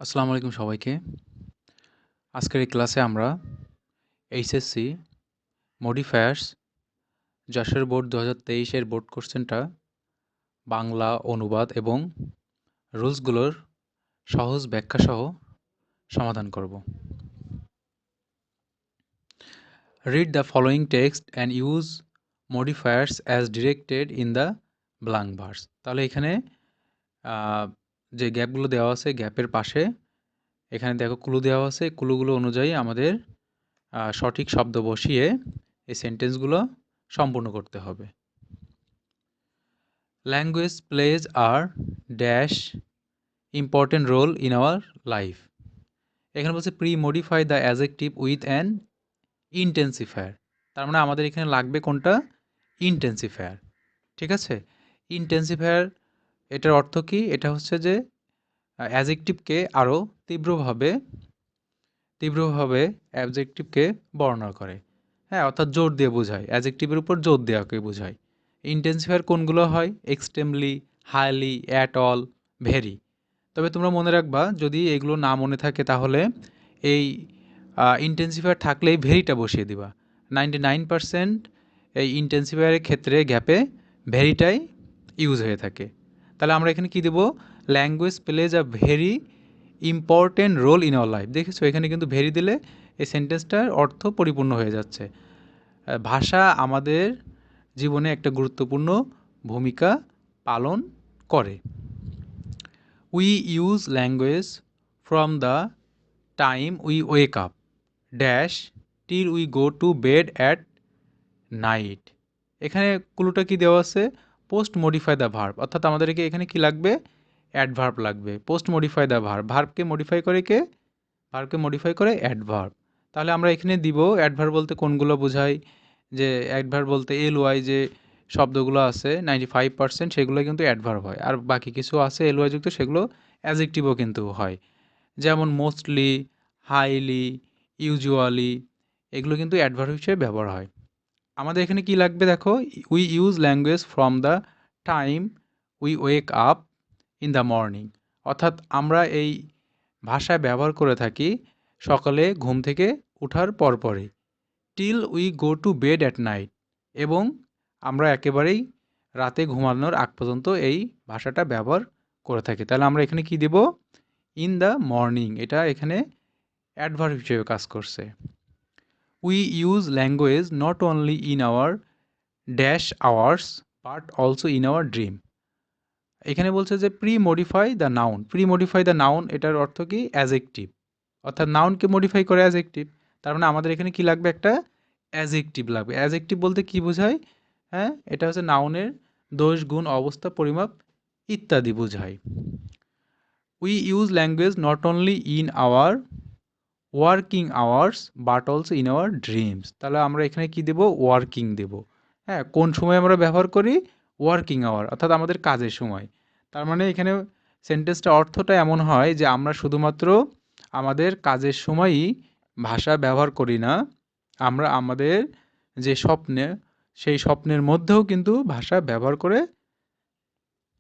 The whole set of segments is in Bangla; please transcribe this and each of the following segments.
আসসালামু আলাইকুম সবাইকে। আজকের এই ক্লাসে আমরা এইচএসসি মডিফায়ার্স যশোর বোর্ড 2023 এর বোর্ড কোশ্চেনটা বাংলা অনুবাদ এবং রুলসগুলোর সহজ ব্যাখ্যাসহ সমাধান করব। Read the following text and use modifiers as directed in the blank bars. তাহলে এখানে যে গ্যাপগুলো দেওয়া আছে গ্যাপের পাশে এখানে দেখো ক্লু দেওয়া আছে, ক্লুগুলো অনুযায়ী আমাদের সঠিক শব্দ বসিয়ে এই সেন্টেন্সগুলো সম্পূর্ণ করতে হবে। ল্যাঙ্গুয়েজ প্লেজ আর dash important role in our life. এখানে বলছে pre modify the adjective with an intensifier. তার মানে আমাদের এখানে লাগবে কোনটা? ইন্টেন্সিফায়ার। ঠিক আছে, ইন্টেন্সিফায়ার এটার অর্থ কি? এটা হচ্ছে যে অ্যাডজেক্টিভকে আরও তীব্রভাবে অ্যাডজেক্টিভকে বর্ণনা করে। হ্যাঁ, অর্থাৎ জোর দিয়ে বোঝায়, অ্যাডজেক্টিভের উপর জোর দেওয়াকে বোঝায়। ইন্টেন্সিফায়ার কোনগুলো হয়? Extremely, highly, at all, very. তবে তোমরা মনে রাখবা, যদি এগুলো না মনে থাকে তাহলে এই ইন্টেন্সিফায়ার থাকলেই ভেরিটা বসিয়ে দিবা। 99% এই ইন্টেন্সিফায়ারের ক্ষেত্রে গ্যাপে ভেরিটাই ইউজ হয়ে থাকে। তাহলে আমরা এখানে কি দেব? Language plays a very important role in our life. দেখেছো, এখানে কিন্তু ভেরি দিলে এই সেন্টেন্সটার অর্থ পরিপূর্ণ হয়ে যাচ্ছে। ভাষা আমাদের জীবনে একটা গুরুত্বপূর্ণ ভূমিকা পালন করে। We use language from the time we wake up dash till we go to bed at night. এখানে ক্লুটা কি দেওয়া আছে? পোস্ট মডিফাই দ্য ভার্ব, অর্থাৎ আমাদেরকে এখানে কি লাগবে? অ্যাডভার্ব লাগবে। পোস্ট মডিফাই দ্য ভার্ব, ভার্বকে মডিফাই করে কে? ভার্বকে মডিফাই করে অ্যাডভার্ব। তাহলে আমরা এখানে দিব অ্যাডভার্ব বলতে কোনগুলো বোঝায়? যে অ্যাডভার্ব বলতে এল ওয়াই যে শব্দগুলো আছে 95% সেগুলো কিন্তু অ্যাডভার্ব হয়, আর বাকি কিছু আছে এল ওয়াই যুক্ত, সেগুলো অ্যাডজেক্টিভও কিন্তু হয়। যেমন মোস্টলি, হাইলি, ইউজুয়ালি, এগুলো কিন্তু অ্যাডভার্ব হিসেবে ব্যবহার হয়। আমাদের এখানে কি লাগবে দেখো? We use language from the time we wake up in the morning, অর্থাৎ আমরা এই ভাষা ব্যবহার করে থাকি সকালে ঘুম থেকে ওঠার পরপরই। Till we go to bed at night, এবং আমরা একেবারেই রাতে ঘুমানোর আগ পর্যন্ত এই ভাষাটা ব্যবহার করে থাকি। তাহলে আমরা এখানে কি দেব? ইন দ্য মর্নিং, এটা এখানে অ্যাডভার্ব হিসেবে কাজ করছে। We use language not only in our dash hours but also in our dream. এখানে বলছে যে pre modify the noun. Pre modify the noun এটার অর্থ কি? অ্যাজেক্টিভ, অর্থাৎ নাউনকে মডিফাই করে অ্যাজেক্টিভ। তার মানে আমাদের এখানে কি লাগবে? একটা অ্যাজেক্টিভ লাগবে। অ্যাজেক্টিভ বলতে কি বোঝায়? হ্যাঁ, এটা হচ্ছে নাউনের দোষ, গুণ, অবস্থা, পরিমাপ ইত্যাদি বোঝায়। We use language not only in our working hours but also in our dreams. তাহলে আমরা এখানে কি দেব? ওয়ার্কিং দেব। হ্যাঁ, কোন সময় আমরা ব্যবহার করি? ওয়ার্কিং আওয়ার, অর্থাৎ আমাদের কাজের সময়। তার মানে এখানে সেন্টেন্সটা অর্থটা এমন হয় যে আমরা শুধুমাত্র আমাদের কাজের সময়ই ভাষা ব্যবহার করি না, আমরা আমাদের যে স্বপ্নে, সেই স্বপ্নের মধ্যেও কিন্তু ভাষা ব্যবহার করে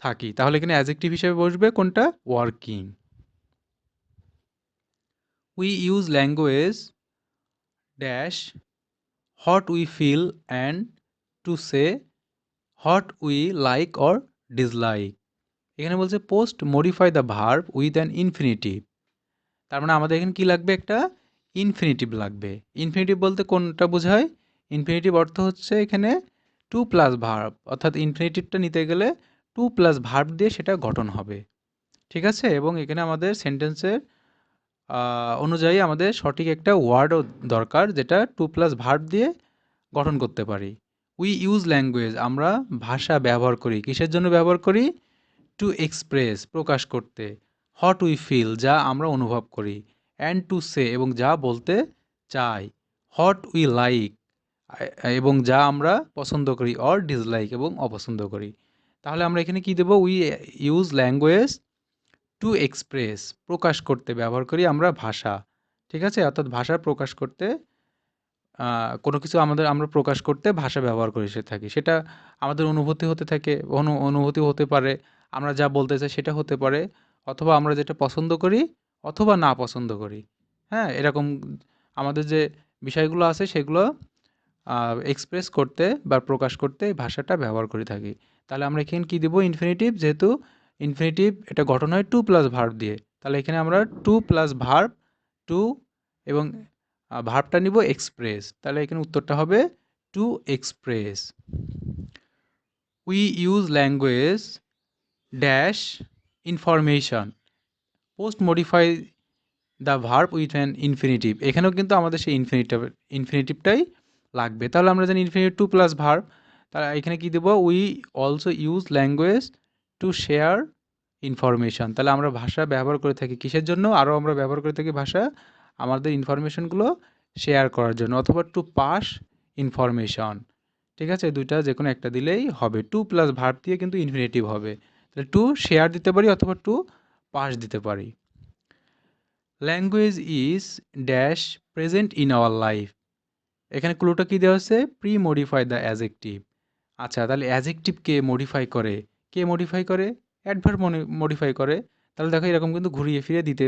থাকি। তাহলে এখানে অ্যাডজেক্টিভ হিসেবে বসবে কোনটা? Working. We use language dash what we feel and to say what we like or dislike. এখানে বলছে post modify the verb with an infinitive. তার মানে আমাদের এখানে কি লাগবে? একটা ইনফিনিটিভ লাগবে। ইনফিনিটিভ বলতে কোনটা বোঝায়? ইনফিনিটিভ অর্থ হচ্ছে এখানে টু প্লাস ভার্ব, অর্থাৎ ইনফিনিটিভটা নিতে গেলে টু প্লাস ভার্ব দিয়ে সেটা গঠন হবে। ঠিক আছে, এবং এখানে আমাদের সেন্টেন্সের অনুযায়ী আমাদের সঠিক একটা ওয়ার্ডও দরকার, যেটা টু প্লাস ভার্ব দিয়ে গঠন করতে পারি। উই ইউজ ল্যাঙ্গুয়েজ, আমরা ভাষা ব্যবহার করি। কিসের জন্য ব্যবহার করি? টু এক্সপ্রেস, প্রকাশ করতে। হট উই ফিল, যা আমরা অনুভব করি। অ্যান্ড টু সে, এবং যা বলতে চাই। হট উই লাইক, এবং যা আমরা পছন্দ করি। অর ডিসলাইক, এবং অপছন্দ করি। তাহলে আমরা এখানে কি দেব? We use language to express, প্রকাশ করতে ব্যবহার করি আমরা ভাষা। ঠিক আছে, অর্থাৎ ভাষা প্রকাশ করতে, কোনো কিছু আমরা প্রকাশ করতে ভাষা ব্যবহার করে থাকি। সেটা আমাদের অনুভূতি হতে থাকে, অনুভূতি হতে পারে, আমরা যা বলতে চাই সেটা হতে পারে, অথবা আমরা যেটা পছন্দ করি অথবা না পছন্দ করি। হ্যাঁ, এরকম আমাদের যে বিষয়গুলো আছে সেগুলো এক্সপ্রেস করতে বা প্রকাশ করতে এই ভাষাটা ব্যবহার করে থাকি। তাহলে আমরা এখানে কি দেব? ইনফিনিটিভ, যেহেতু ইনফিনিটিভ এটা গঠন হয় টু প্লাস ভার্ব দিয়ে। তাহলে এখানে আমরা টু প্লাস ভার্ব, টু এবং ভার্বটা নিব এক্সপ্রেস। তাহলে এখানে উত্তরটা হবে to express. We use language dash information post modify the verb with an infinitive. এখানেও কিন্তু আমাদের সেই ইনফিনিটিভটাই লাগবে। তাহলে আমরা জানি ইনফিনিটিভ টু প্লাস ভার্ব, তাহলে এখানে কি দেবো? We also use language to share information. তাহলে আমরা ভাষা ব্যবহার করে থাকি কিসের জন্য? আরও আমরা ব্যবহার করে থাকি ভাষা আমাদের ইনফরমেশনগুলো শেয়ার করার জন্য, অথবা টু পাস ইনফরমেশন। ঠিক আছে, দুইটা যে কোনো একটা দিলেই হবে। টু প্লাস ভার্ব দিয়ে কিন্তু ইনফিনিটিভ হবে। তাহলে টু শেয়ার দিতে পারি অথবা টু পাস দিতে পারি। Language is dash present in our life. এখানে ক্লুটা কী দেওয়া হচ্ছে? Pre modify the adjective. আচ্ছা, তাহলে অ্যাজেক্টিভকে মডিফাই করে কে? মডিফাই করে অ্যাডভার্ব মডিফাই করে। তাহলে দেখো এরকম কিন্তু ঘুরিয়ে ফিরে দিতে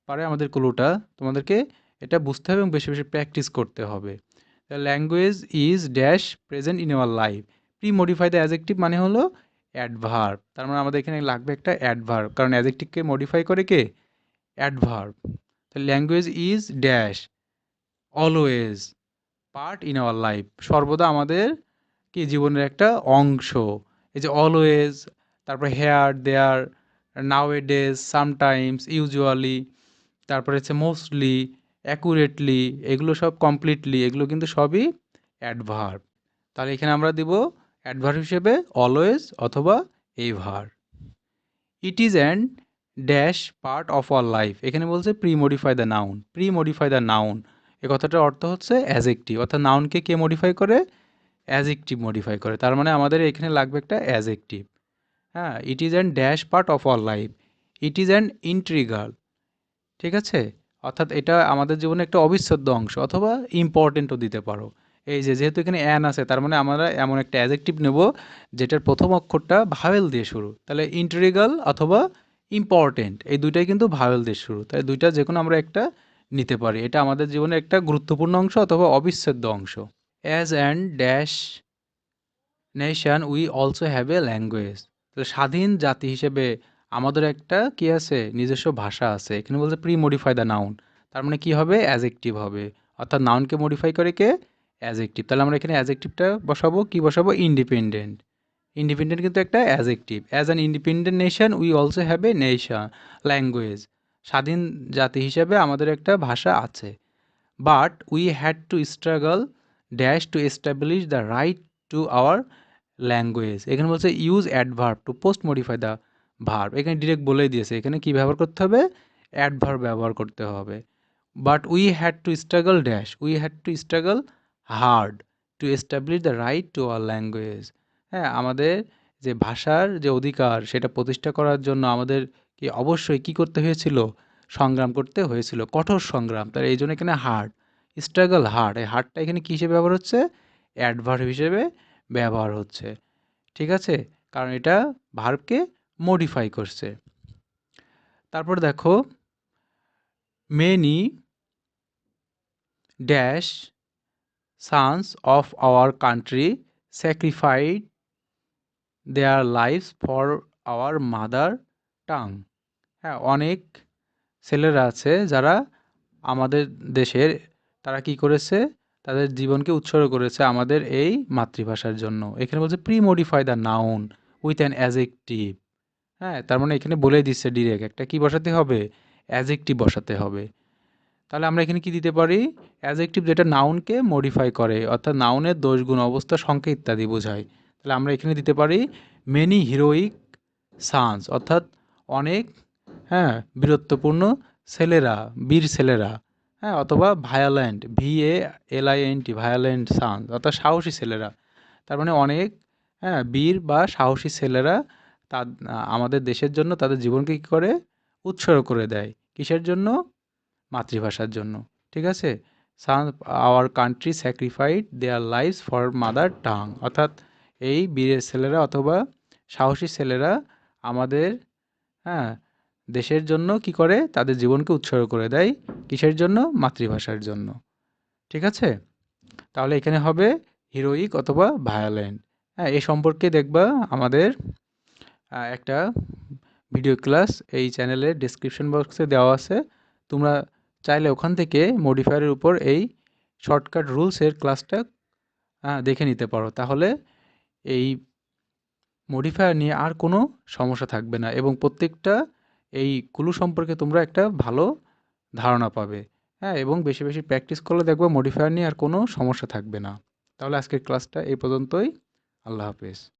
পারে আমাদের ক্লুটা। তোমাদেরকে এটা বুঝতে হবে এবং বেশি বেশি প্র্যাকটিস করতে হবে। Language is dash present in our life, pre modify the adjective মানে হলো অ্যাডভার্ব। তার মানে আমাদের এখানে লাগবে একটা অ্যাডভার্ব, কারণ অ্যাজেক্টিভকে মডিফাই করে কে? অ্যাডভার্ব। তাহলে language is dash always part in our life, সর্বদা আমাদের কি জীবনের একটা অংশ। এই যে অলওয়েজ, তারপরে হেয়ার, দেয়ার, নাও এ ডেজ, সামটাইমস, ইউজুয়ালি, তারপরে হচ্ছে মোস্টলি, অ্যাকুরেটলি, এগুলো সব কমপ্লিটলি, এগুলো কিন্তু সবই অ্যাডভার্ব। তাহলে এখানে আমরা দিব অ্যাডভার্ব হিসেবে অলওয়েজ অথবা ever. It is and dash part of our life. এখানে বলছে pre modify the noun, pre modify the noun, এ কথাটার অর্থ হচ্ছে অ্যাজেক্টিভ, অর্থাৎ নাউনকে কে মডিফাই করে? অ্যাজেক্টিভ মডিফাই করে। তার মানে আমাদের এখানে লাগবে একটা অ্যাজেক্টিভ। হ্যাঁ, it is an dash part of our life, it is an integral. ঠিক আছে, অর্থাৎ এটা আমাদের জীবনে একটা অবিচ্ছেদ্য অংশ, অথবা ইম্পর্টেন্টও দিতে পারো। এই যে যেহেতু এখানে অ্যান আছে, তার মানে আমরা এমন একটা অ্যাজেক্টিভ নেব যেটার প্রথম অক্ষরটা ভাওয়েল দিয়ে শুরু। তাহলে ইন্ট্রিগাল অথবা ইম্পর্টেন্ট, এই দুইটাই কিন্তু ভাওয়েল দিয়ে শুরু। তাই দুইটা যে কোনো আমরা একটা নিতে পারি। এটা আমাদের জীবনের একটা গুরুত্বপূর্ণ অংশ অথবা অবিচ্ছেদ্য অংশ। As and dash nation we also have A language. তাহলে স্বাধীন জাতি হিসেবে আমাদের একটা কি আছে? নিজস্ব ভাষা আছে। এখানে বলছে প্রি মডিফাই দ্য নাউন, তার মানে কি হবে? অ্যাজেক্টিভ হবে, অর্থাৎ নাউনকে মডিফাই করে কে? অ্যাজেক্টিভ। তাহলে আমরা এখানে অ্যাজেক্টিভটা বসাবো, কি বসাবো? ইন্ডিপেন্ডেন্ট। ইন্ডিপেন্ডেন্ট কিন্তু একটা adjective. As an independent nation we also have a nation language. স্বাধীন জাতি হিসেবে আমাদের একটা ভাষা আছে। But we had to struggle dash to establish the right to our language. এখানে বলছে use adverb to post modify the verb. এখানে ডিরেক্ট বলেই দিয়েছে এখানে কি ব্যবহার করতে হবে? অ্যাডভার্ব ব্যবহার করতে হবে। But we had to struggle dash, we had to struggle hard to establish the right to our language. হ্যাঁ, আমাদের যে ভাষার যে অধিকার সেটা প্রতিষ্ঠা করার জন্য আমাদের কি অবশ্যই কি করতে হয়েছিল? সংগ্রাম করতে হয়েছিল, কঠোর সংগ্রাম। তার এই জন্য এখানে হার্ড, স্ট্রাগল হার্ড, এই হার্ডটা এখানে কী হিসেবে ব্যবহার হচ্ছে? অ্যাডভার্ব হিসেবে ব্যবহার হচ্ছে। ঠিক আছে, কারণ এটা ভার্বকে মডিফাই করছে। তারপর দেখো many dash sons of our country sacrificed their lives for our mother tongue. হ্যাঁ, অনেক ছেলেরা আছে যারা আমাদের দেশের, তারা কি করেছে? তাদের জীবনকে উৎসর্গ করেছে আমাদের এই মাতৃভাষার জন্য। এখানে বলছে pre modify the noun with an adjective. হ্যাঁ, তার মানে এখানে বলে দিচ্ছে ডিরেক্ট একটা কি বসাতে হবে? অ্যাজেক্টিভ বসাতে হবে। তাহলে আমরা এখানে কি দিতে পারি? অ্যাজেক্টিভ যেটা নাউনকে মডিফাই করে, অর্থাৎ নাউনের দোষ, গুণ, অবস্থা, সংখ্যা ইত্যাদি বোঝায়। তাহলে আমরা এখানে দিতে পারি মেনি হিরোইক সানস, অর্থাৎ অনেক, হ্যাঁ, বীরত্বপূর্ণ ছেলেরা, বীর ছেলেরা। হ্যাঁ, অথবা ভায়োলেন্ট, VALINT, ভায়োলেন্ট সানস, অর্থাৎ সাহসী ছেলেরা। তার মানে অনেক, হ্যাঁ, বীর বা সাহসী ছেলেরা তা আমাদের দেশের জন্য তাদের জীবনকে কী করে? উৎসর্গ করে দেয়। কিসের জন্য? মাতৃভাষার জন্য। ঠিক আছে, son our country sacrificed their lives for mother tongue, অর্থাৎ এই বীরের ছেলেরা অথবা সাহসী ছেলেরা আমাদের, হ্যাঁ, দেশের জন্য কি করে তাদের জীবনকে উৎসর্গ করে দেয় কিসের জন্য মাতৃভাষার জন্য ঠিক আছে তাহলে এখানে হবে হিরোইক অথবা ভায়োলেন্ট হ্যাঁ এই সম্পর্কে দেখবা আমাদের একটা ভিডিও ক্লাস এই চ্যানেলের ডেসক্রিপশন বক্সে দেওয়া আছে তোমরা চাইলে ওখান থেকে মডিফায়ারের উপর এই শর্টকাট রুলসের ক্লাসটা দেখে নিতে পারো তাহলে এই মডিফায়ার নিয়ে আর কোনো সমস্যা থাকবে না এবং প্রত্যেকটা এইগুলো সম্পর্কে তোমরা একটা ভালো ধারণা পাবে হ্যাঁ এবং বেশি বেশি প্র্যাকটিস করলে দেখবে মডিফায়ার নিয়ে আর কোনো সমস্যা থাকবে না তাহলে আজকের ক্লাসটা এই পর্যন্তই আল্লাহ হাফেজ